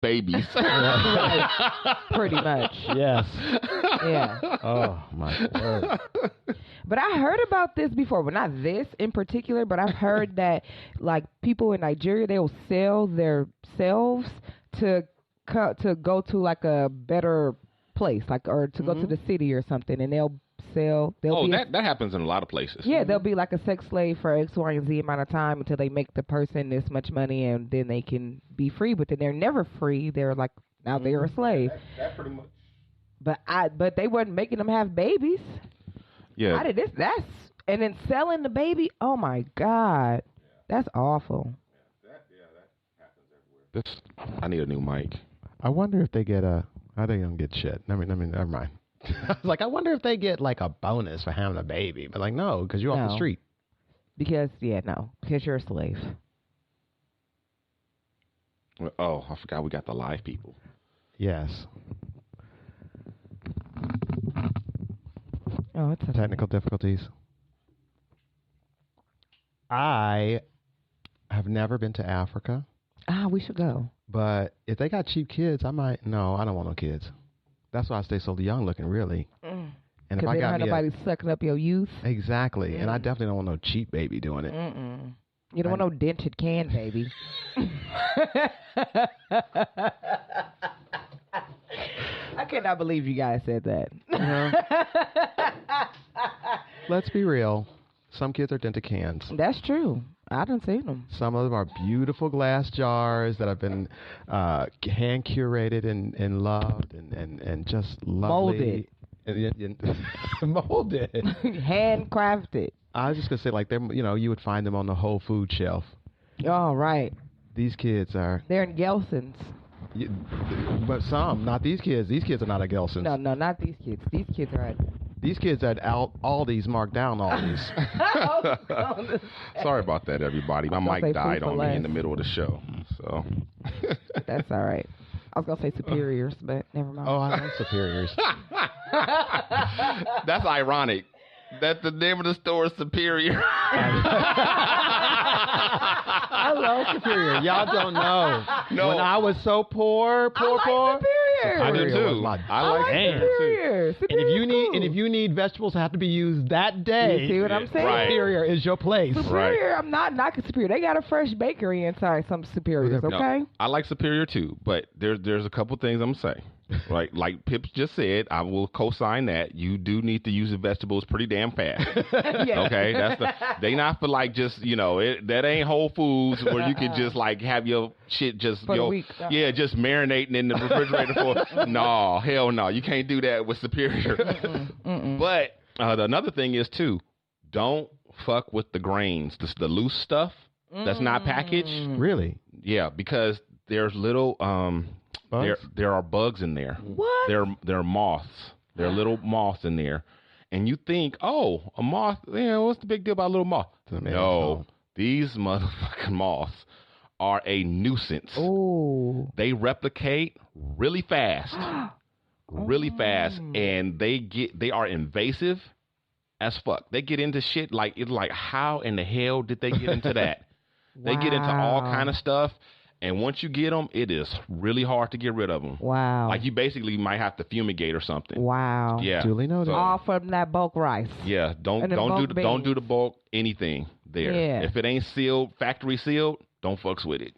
babies. Pretty much. Yes. Yeah. Oh, my word. But I heard about this before, but not this in particular, but I've heard that, like, people in Nigeria, they'll sell their selves to go to, like, a better place, like, or to go to the city or something, and they'll that happens in a lot of places. Yeah, they'll be like a sex slave for X, Y, and Z amount of time until they make the person this much money, and then they can be free. But then they're never free. They're like, now they're a slave. That pretty much. But they wasn't making them have babies. Yeah. How did this? And then selling the baby. Oh my God, that's awful. That happens everywhere. I need a new mic. I wonder if they get how they gonna get shit. I mean, never mind. I was like, I wonder if they get like a bonus for having a baby, but like, no, because you're off the street. Because you're a slave. Oh, I forgot we got the live people. Yes. Oh, it's technical difficulties. I have never been to Africa. We should go. But if they got cheap kids, I might. No, I don't want no kids. That's why I stay so young looking, really. And if I got nobody sucking up your youth. Exactly. And I definitely don't want no cheap baby doing it. You don't want no dented can baby. I cannot believe you guys said that. Let's be real. Some kids are dented cans. That's true. I done seen them. Some of them are beautiful glass jars that have been hand curated and loved and just lovely. Molded. Handcrafted. I was just gonna say, like, you would find them on the Whole Food shelf. Oh, right. These kids are. They're in Gelson's. But some, not these kids. These kids are not at Gelson's. No, not these kids. These kids are at. These kids at Aldi's marked down Aldi's. Sorry about that, everybody. My mic died on me in the middle of the show. So that's all right. I was gonna say Superiors, but never mind. Oh, I love Superiors. That's ironic. That the name of the store is Superior. I love Superior. Y'all don't know. No. When I was so poor. Superior. I do too. I like Superior. And if you need vegetables that have to be used that day, you see what I'm saying? Right. Superior is your place. Superior. I'm not knocking Superior. They got a fresh bakery inside some Superiors. Okay. No, I like Superior too, but there's a couple things I'm gonna say. Like Pips just said, I will co-sign that. You do need to use the vegetables pretty damn fast. Yeah. Okay, they not for like just that ain't Whole Foods where you can just like have your shit just for the week. Just marinating in the refrigerator for. No, hell no, you can't do that with Superior. But another thing is too, don't fuck with the grains, the loose stuff that's not packaged. Really? Yeah, because there's little there are bugs in there. What? They're moths. There are little moths in there. And you think, oh, a moth, what's the big deal about a little moth? No, these motherfucking moths are a nuisance. Oh. They replicate really fast. Really fast. And they are invasive as fuck. They get into shit like how in the hell did they get into that? They get into all kind of stuff. And once you get them, it is really hard to get rid of them. Wow. Like you basically might have to fumigate or something. Wow. Yeah. Duly noted. All from that bulk rice. Yeah. Don't do the bulk anything there. Yeah. If it ain't sealed, factory sealed, don't fucks with it.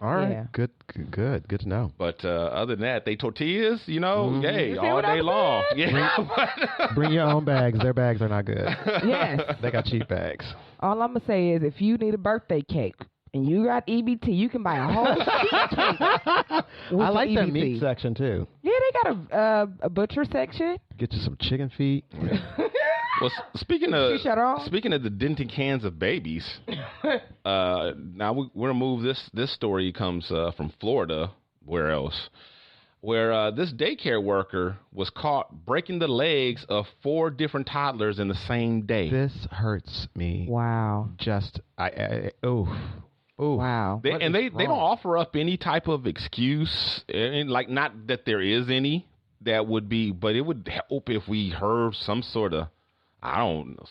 All right. Yeah. Good to know. But other than that, they tortillas, yay, You all day long. Yeah. Bring your own bags. Their bags are not good. Yes. They got cheap bags. All I'm gonna say is, if you need a birthday cake and you got EBT, you can buy a whole cake. I like the that meat section too. Yeah, they got a butcher section. Get you some chicken feet. Well, speaking of Chicharron? the dented cans of babies, now we're gonna move this story comes from Florida. Where else? Where this daycare worker was caught breaking the legs of 4 different toddlers in the same day. This hurts me. Wow. Just Wow. They don't offer up any type of excuse, and like not that there is any that would be, but it would help if we heard some sort of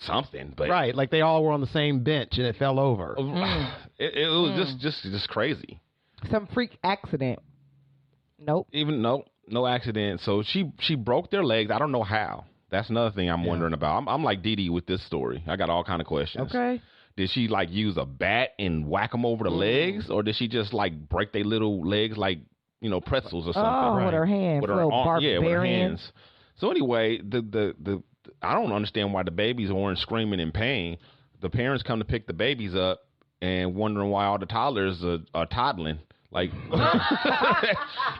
something. But right, like they all were on the same bench and it fell over. It was just crazy. Some freak accident. Nope. No accident. So she broke their legs. I don't know how. That's another thing I'm wondering about. I'm like Dee Dee with this story. I got all kind of questions. Okay. Did she like use a bat and whack them over the legs, or did she just like break their little legs like pretzels or something? Oh, with her hands, with her barbarian. with her hands. So anyway, the I don't understand why the babies weren't screaming in pain. The parents come to pick the babies up and wondering why all the toddlers are toddling. Like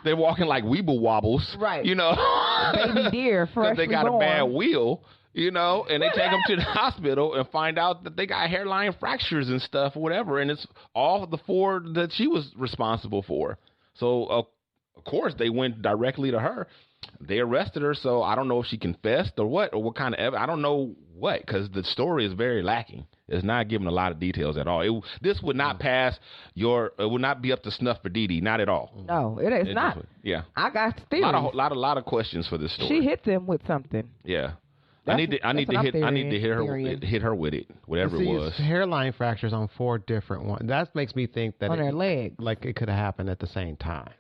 they're walking like weeble wobbles, right? Baby deer, because they got a bad wheel, and they take them to the hospital and find out that they got hairline fractures and stuff or whatever, and it's all the 4 that she was responsible for. So of course they went directly to her. They arrested her, so I don't know if she confessed or what kind of evidence. I don't know what, because the story is very lacking. It's not giving a lot of details at all. This would not pass it would not be up to snuff for Dee Dee, not at all. No, it's not. Yeah. I got theories. A lot of questions for this story. She hit them with something. Yeah. I need to hit her with it, whatever it was. Hairline fractures on 4 different ones. That makes me think that on her legs, like it could have happened at the same time.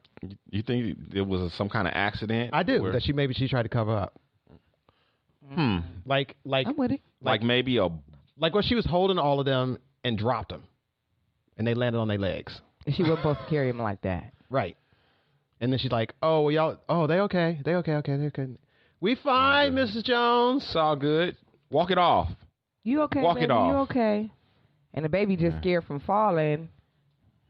You think it was some kind of accident? I do. That she tried to cover up. Like I'm with it. Like maybe like when she was holding all of them and dropped them, and they landed on their legs. And she wasn't supposed to carry them like that. Right. And then she's like, "Oh, well, y'all. Oh, they okay. They okay. We fine, Mrs. Jones. It's all good. Walk it off. You okay? Walk baby? it off. You okay?" And the baby just scared from falling.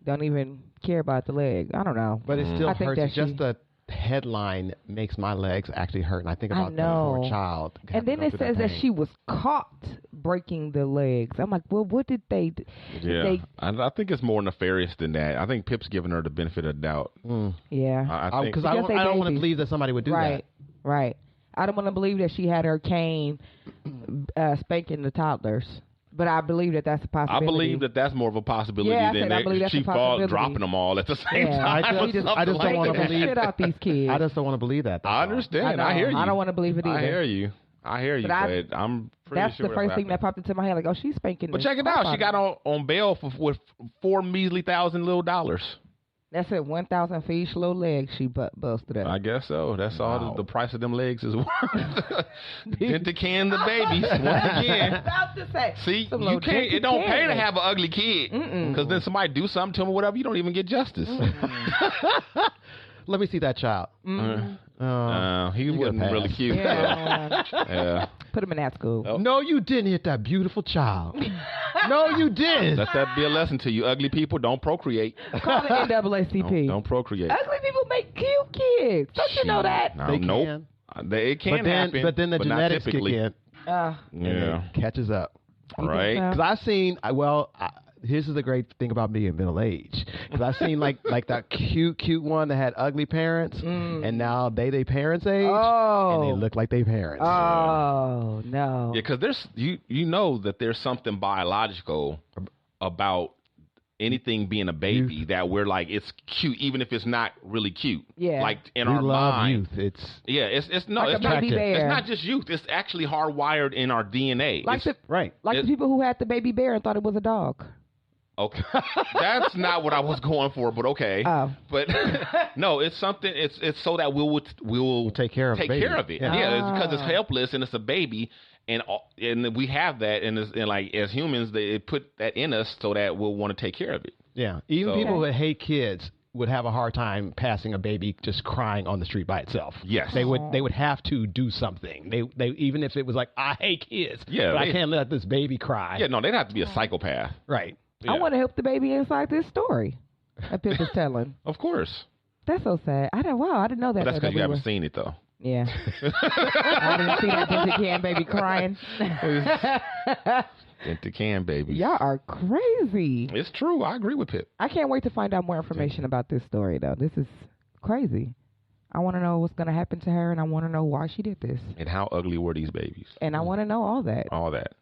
Don't even care about the leg. I don't know. But it still hurts. Just the headline makes my legs actually hurt. And I think about the poor child. And then it says that she was caught breaking the legs. I'm like, well, what did they do? Yeah. I think it's more nefarious than that. I think Pip's giving her the benefit of the doubt. Yeah. Because I don't want to believe that somebody would do that. Right. I don't want to believe that she had her cane spanking the toddlers. But I believe that that's a possibility. I believe that that's more of a possibility than she falls dropping them all at the same time. I just don't want to believe shit out these kids. I just don't want to believe that. I understand. I hear you. I don't want to believe it either. I hear you. But I'm pretty that's sure the first thing that popped into my head. Like, oh, she's spanking. But check it out. She got on bail with $4 measly thousand little dollars. That's it. 1,000 for each little leg she busted up. I guess so. That's all the price of them legs is worth. Dented can the babies once again. About to say. See, you can't. It don't pay to have an ugly kid because then somebody do something to him or whatever. You don't even get justice. Let me see that child. He wasn't really cute. Yeah. Put him in that school. Oh. No, you didn't hit that beautiful child. No, you didn't. Let that be a lesson to you. Ugly people don't procreate. Call the NAACP. Don't procreate. Ugly people make cute kids. Don't you know that? No, nope. It can happen. But then the genetics kick in. Yeah. It catches up. Right. Because I've seen, here's the great thing about being middle aged. Because I've seen like that cute one that had ugly parents, and now they parents age, and they look like they parents. Oh no. Yeah, because there's you know that there's something biological about anything being a baby that we're like it's cute even if it's not really cute. Yeah. Like in we our love mind. Youth. It's no, like it's a baby bear. It's not just youth. It's actually hardwired in our DNA. Like the people who had the baby bear and thought it was a dog. Okay, that's not what I was going for, but okay. Oh. But no, it's something. It's so that we'll take care of it. Yeah, it's because it's helpless and it's a baby, and we have that, and like as humans, they put that in us so that we'll want to take care of it. Yeah, even people that hate kids would have a hard time passing a baby just crying on the street by itself. Yes, they would have to do something. They even if it was like I hate kids, but I can't let this baby cry. Yeah, no, they'd have to be a psychopath. Right. Yeah. I want to help the baby inside this story that Pip is telling. Of course. That's so sad. I didn't know that. But that's because you haven't seen it, though. Yeah. I didn't see that Dented can baby crying. Dented can babies. Y'all are crazy. It's true. I agree with Pip. I can't wait to find out more information about this story, though. This is crazy. I want to know what's going to happen to her, and I want to know why she did this. And how ugly were these babies? And I want to know all that. All that.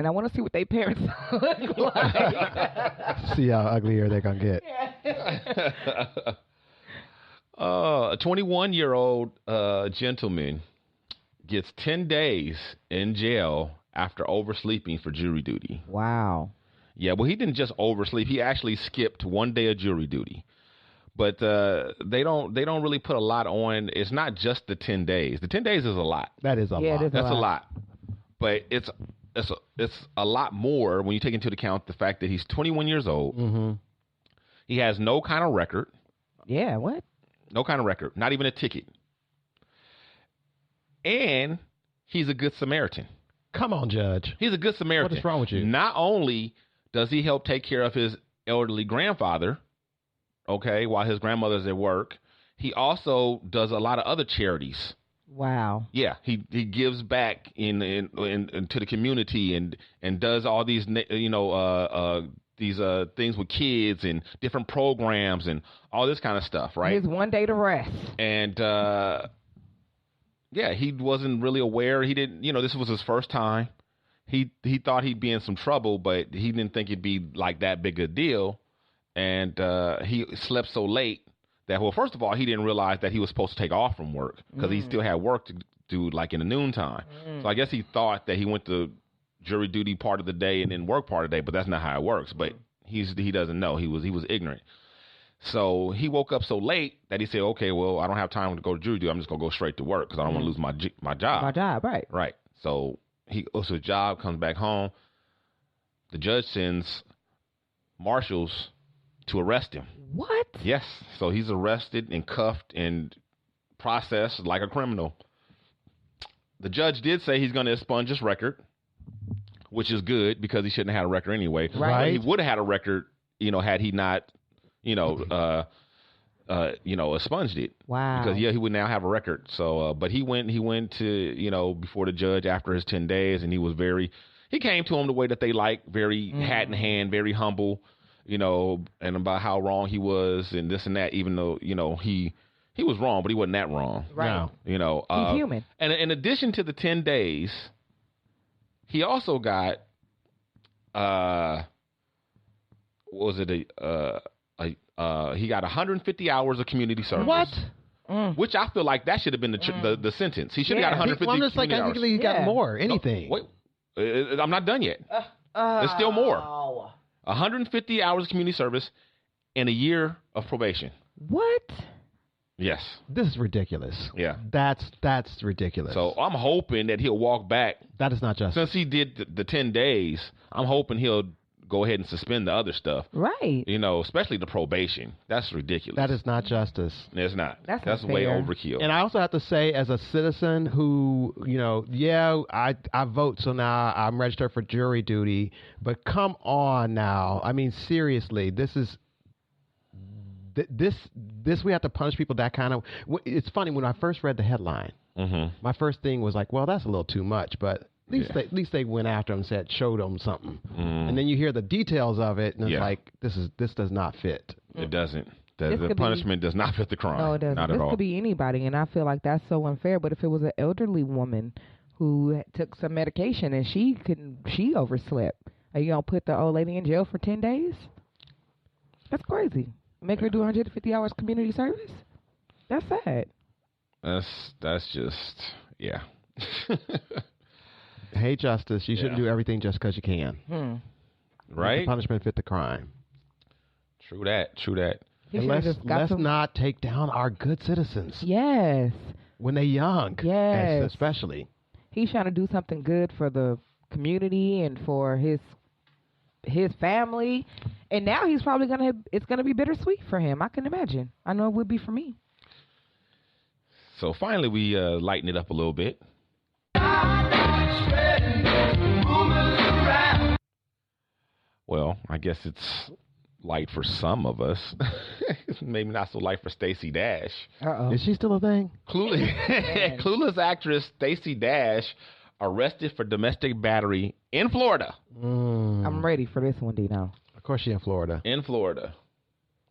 And I want to see what their parents look like. See how uglier they're going to get. A 21-year-old gentleman gets 10 days in jail after oversleeping for jury duty. Wow. Yeah, well, he didn't just oversleep. He actually skipped one day of jury duty. But they don't really put a lot on. It's not just the 10 days. The 10 days is a lot. That is a lot. That's a lot. But it's a lot more when you take into account the fact that he's 21 years old. Mm-hmm. He has no kind of record. Yeah, what? No kind of record. Not even a ticket. And he's a good Samaritan. Come on, Judge. He's a good Samaritan. What is wrong with you? Not only does he help take care of his elderly grandfather, okay, while his grandmother's at work, he also does a lot of other charities. Wow. Yeah, he gives back in to the community and does all these these things with kids and different programs and all this kind of stuff, right? His one day to rest. And yeah, he wasn't really aware. He didn't, this was his first time. He thought he'd be in some trouble, but he didn't think it'd be like that big a deal. And he slept so late that, well, first of all, he didn't realize that he was supposed to take off from work because he still had work to do, like in the noontime. So I guess he thought that he went to jury duty part of the day and then work part of the day, but that's not how it works. But he doesn't know. He was ignorant. So he woke up so late that he said, okay, well, I don't have time to go to jury duty. I'm just going to go straight to work because I don't want to lose my job. My job, right. Right. So he goes to his job, comes back home. The judge sends marshals to arrest him. What? Yes. So he's arrested and cuffed and processed like a criminal. The judge did say he's going to expunge his record, which is good because he shouldn't have had a record anyway. Right. But he would have had a record, had he not, expunged it. Wow. Because he would now have a record. So, but he went to, before the judge after his 10 days, and he came to him the way that they like, very hat in hand, very humble, and about how wrong he was and this and that, even though, he was wrong, but he wasn't that wrong. Right. No. He's human. And in addition to the 10 days, he also got, he got 150 hours of community service. What? Which I feel like that should have been the sentence. He should have got 150 I'm just like, community I hours. think he got more. Anything. No, wait, I'm not done yet. There's still more. 150 hours of community service and a year of probation. What? Yes. This is ridiculous. Yeah. That's ridiculous. So I'm hoping that he'll walk back. That is not justice. Since he did the 10 days, I'm hoping he'll go ahead and suspend the other stuff. Right. Especially the probation. That's ridiculous. That is not justice. It's not. That's way fair. overkill. And I also have to say, as a citizen who, I vote, so now I'm registered for jury duty. But come on now. I mean, seriously, this we have to punish people that kind of. It's funny, when I first read the headline, my first thing was like, well, that's a little too much, but at least they went after him and showed him something. And then you hear the details of it, and it's like, this does not fit. It doesn't. The punishment does not fit the crime. No, it doesn't. Not at this all. Could be anybody, and I feel like that's so unfair. But if it was an elderly woman who took some medication and she overslept, are you gonna put the old lady in jail for 10 days? That's crazy. Make her do 150 hours community service? That's sad. That's just, yeah. Hey, Justice, you shouldn't do everything just because you can. Right? The punishment fit the crime. True that. And let's not take down our good citizens. Yes. When they're young. Yes. Especially. He's trying to do something good for the community and for his family. And now he's probably it's gonna be bittersweet for him. I can imagine. I know it would be for me. So finally we lighten it up a little bit. Well, I guess it's light for some of us. Maybe not so light for Stacey Dash. Uh-oh. Is she still a thing? Clueless actress Stacey Dash arrested for domestic battery in Florida. I'm ready for this one, Dino. Of course she's in Florida. In Florida.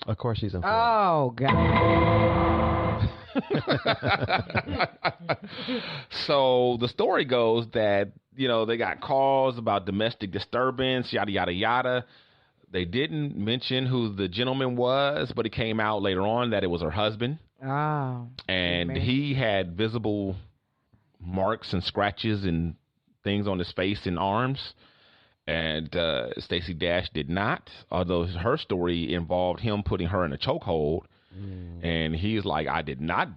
Of course she's in Florida. Oh, God. So the story goes that, they got calls about domestic disturbance, yada, yada, yada. They didn't mention who the gentleman was, but it came out later on that it was her husband. Oh. And he had visible marks and scratches and things on his face and arms. And Stacey Dash did not, although her story involved him putting her in a chokehold And he's like, I did not